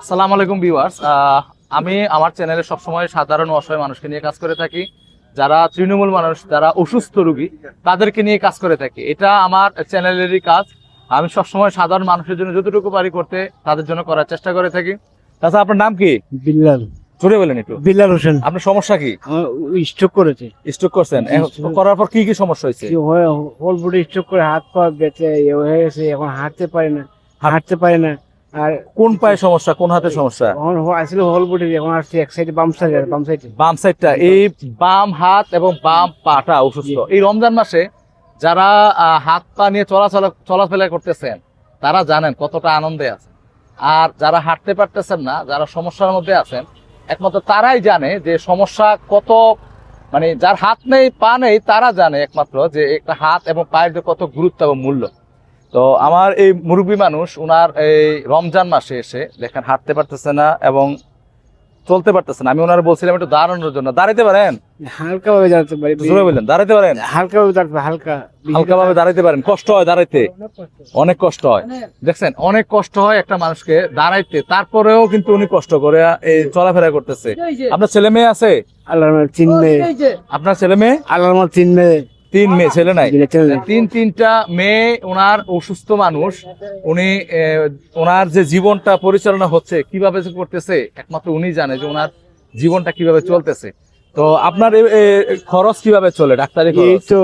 আসসালামু আলাইকুম ভিউয়ার্স। আমি আমার চ্যানেলে সবসময় সাধারণ অসহায় মানুষকে নিয়ে কাজ করে থাকি, যারা তৃণমূল মানুষ, যারা অসুস্থ রোগী, তাদেরকে নিয়ে কাজ করে থাকি। এটা আমার চ্যানেলেরই কাজ। আমি সবসময় সাধারণ মানুষের জন্য যতটুকু পারি করতে তাদের জন্য করার চেষ্টা করে থাকি। তাছাড়া আপনার নাম কি? বিল্লাল। জোরে বলেন একটু। বিল্লাল হোসেন। আপনার সমস্যা কি? স্ট্রোক করেছে। স্ট্রোক করছেন? করার পর কি কি সমস্যা হয়েছে? হোল বডি স্ট্রোক করে হাত পা বেঁচে হয়ে গেছে, এখন হাঁটতে পারে না। আর কোন পায়ে সমস্যা, কোন হাতে সমস্যা? এখন আসলে হোল বডি, এখন আসছে এক সাইডে, বাম সাইডে। বাম সাইডটা, এই বাম হাত এবং বাম পাটা অসুস্থ। এই রমজান মাসে যারা হাত পা নিয়ে চলাফেরা করতেছেন তারা জানেন কতটা আনন্দে আছেন। আর যারা হাঁটতে পারতেছেন না, যারা সমস্যার মধ্যে আছেন, একমাত্র তারাই জানে যে সমস্যা কত, মানে যার হাত নেই পা নেই তারা জানে একমাত্র যে একটা হাত এবং পায়ের যে কত গুরুত্ব এবং মূল্য। তো আমার এই মুরব্বী মানুষ, উনার এই রমজান মাসে এসে দেখেন হাঁটতে পারতেছে না এবং চলতে পারতেছে না। আমি ওনার বলছিলাম একটু দাঁড়ানোর জন্য। দাঁড়াইতে পারেন? হালকা ভাবে দাঁড়াতে পারি। জোরে বললেন, দাঁড়াইতে পারেন? হালকা ভাবে দাঁড়াতে, হালকা ভাবে দাঁড়াইতে পারেন? কষ্ট হয় দাঁড়াইতে? অনেক কষ্ট হয়। দেখছেন, অনেক কষ্ট হয় একটা মানুষকে দাঁড়াইতে, তারপরেও কিন্তু উনি কষ্ট করে এই চলাফেরা করতেছে। আপনার ছেলে মেয়ে আছে? আল্লাহর চিনবে। আপনার ছেলে মেয়ে? আল্লাহর চিনবে। 3 মেয়ে, ছেলে নাই? 3টা মেয়ে। ওনার অসুস্থ মানুষ, উনি ওনার যে জীবনটা পরিচালনা হচ্ছে কিভাবে যে করতেছে একমাত্র উনি জানে যে ওনার জীবনটা কিভাবে চলতেছে। তো আপনার খরচ কিভাবে চলে? ডাক্তারি এই খরচ? তো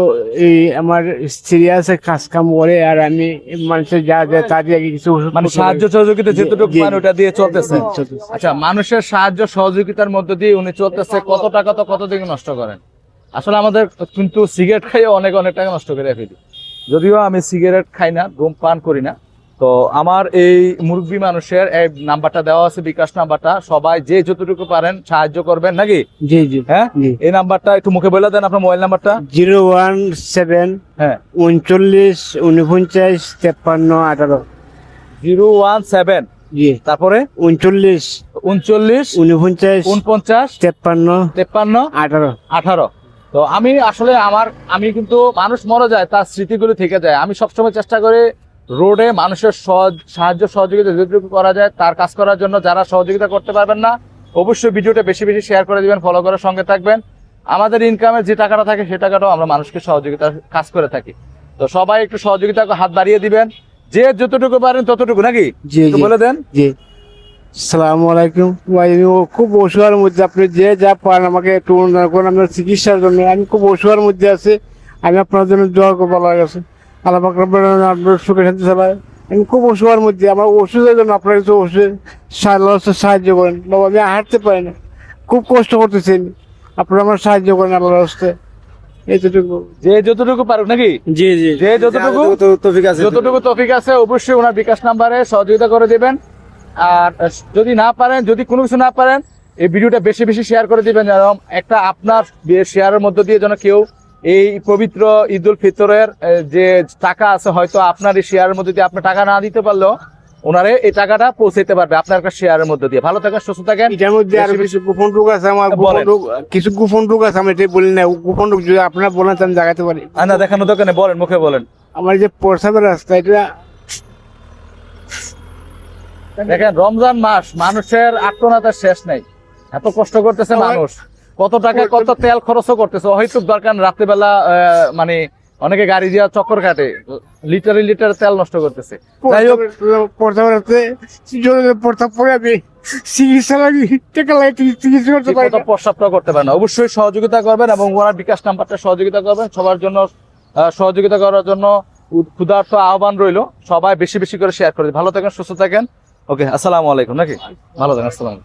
এই আমার স্ত্রী আছে, কাজ কাম করে, আর আমি মানুষের যা যা তাদের কিছু মানে সাহায্য সহযোগিতা যেটুকু পান ওটা দিয়ে চলতেছে। আচ্ছা, মানুষের সাহায্য সহযোগিতার মধ্যে দিয়ে উনি চলতেছে। কত টাকা তো কত দিকে নষ্ট করেন। আসলে আমাদের কিন্তু সিগারেট খাইয়ে অনেক টাকা নষ্ট করে ফেলি। যদিও আমি সিগারেট খাই না, ধূমপান করি না। তো আমার এই মুরব্বী মানুষের এই নাম্বারটা দেওয়া আছে, বিকাশ নাম্বারটা। সবাই যে যতটুকু পারেন সাহায্য করবেন নাকি? জি জি। হ্যাঁ, এই নাম্বারটা একটু মুখে বলে দেন, আপনার মোবাইল নাম্বারটা। 017 হ্যাঁ, 39 49 53 18। 017, জি, তারপরে 39 39 49 49 53 53 18। 18। তো আমি আসলে আমি কিন্তু মানুষ মরে যায়, তার স্মৃতিগুলো থেকে যায়। আমি সবসময় চেষ্টা করি রোডে মানুষের সাহায্য সহযোগিতা যতটুকু করা যায় তার কাজ করার জন্য। যারা সহযোগিতা করতে পারবেন না, অবশ্যই ভিডিওটা বেশি বেশি শেয়ার করে দিবেন, ফলো করে সঙ্গে থাকবেন। আমাদের ইনকামের যে টাকাটা থাকে সে টাকাটাও আমরা মানুষকে সহযোগিতার কাজ করে থাকি। তো সবাই একটু সহযোগিতা হাত বাড়িয়ে দিবেন, যে যতটুকু পারেন ততটুকু নাকি? জি একটু বলে দেন। জি। আসসালামু আলাইকুম ভাই, আমি খুব অসুহার মধ্যে, আপনি যে যা পান আমাকে একটু অনুদান করুন আপনার চিকিৎসার জন্য। আমি খুব অসুহার মধ্যে আছি, আমি আপনার জন্য দোয়া করবো। আল্লাহর কাছে আল্লাহ পাক রব্বুল আলামিন আপনার সুখে শান্তি চালায়। আমি খুব অসুহার মধ্যে, আমার ওষুধের জন্য আপনার কিছু ওষুধ সাহায্য করেন বাবা। আমি হাঁটতে পারি না, খুব কষ্ট করতেছি আমি, আপনারা আমার সাহায্য করেন আল্লাহর রাস্তায়। এইটুকু। যে যতটুকু পারুক নাকি? জি জি। যে যতটুকু তৌফিক আছে অবশ্যই ওনার বিকাশ নাম্বারে সহযোগিতা করে দিবেন। আর যদি না পারেন, যদি কোনো কিছু না পারেন, এই ভিডিওটা বেশি বেশি শেয়ার করে দিবেন, যেন একটা আপনার শেয়ারের মধ্য দিয়ে যেন কেউ এই পবিত্র ঈদ উল ফিতরের যে টাকা আছে, হয়তো আপনার এই শেয়ারের মধ্যে দিয়ে আপনি টাকা না দিতে পারলেও ওনারে এই টাকাটা পৌঁছাতে পারবে আপনার একটা শেয়ারের মধ্যে দিয়ে। ভালো থাকেন, সুস্থ থাকেন। এটার মধ্যে আরো কিছু গোপন রোগ আছে, আমার কিছু গোপন রোগ আছে, আমি এটাই বলি না। গোপন রোগ যদি আপনারা বলেন আমি জাগাতে পারি। না, দেখানো দোকানে বলেন, মুখে বলেন। আমার যে প্রসাবের রাস্তা, এটা দেখেন, রমজান মাস, মানুষের আত্মনাতার শেষ নেই। এত কষ্ট করতেছে মানুষ, কত টাকা কত তেল খরচও করতেছে। হয়তো দরকার রাত্রিবেলা মানে অনেকে গাড়ি দিয়ে চক্কর কাটে, লিটার তেল নষ্ট করতেছে। যাই হোক, প্রসাবের রাস্তায় প্রসাব পরে আমি চিকিৎসা লাগি টাকা লাগে, চিকিৎসা করতে পারি না। প্রস্রাবটা করতে পারে না। অবশ্যই সহযোগিতা করবেন এবং ওনার বিকাশ নাম্বারটা সহযোগিতা করবেন। সবার জন্য সহযোগিতা করার জন্য ক্ষুধার্ত আহ্বান রইল। সবাই বেশি বেশি করে শেয়ার করে দিন। ভালো থাকেন, সুস্থ থাকেন। ওকে, আসসালামু আলাইকুম নাকি? ভালো থাকেন, আসসালাম।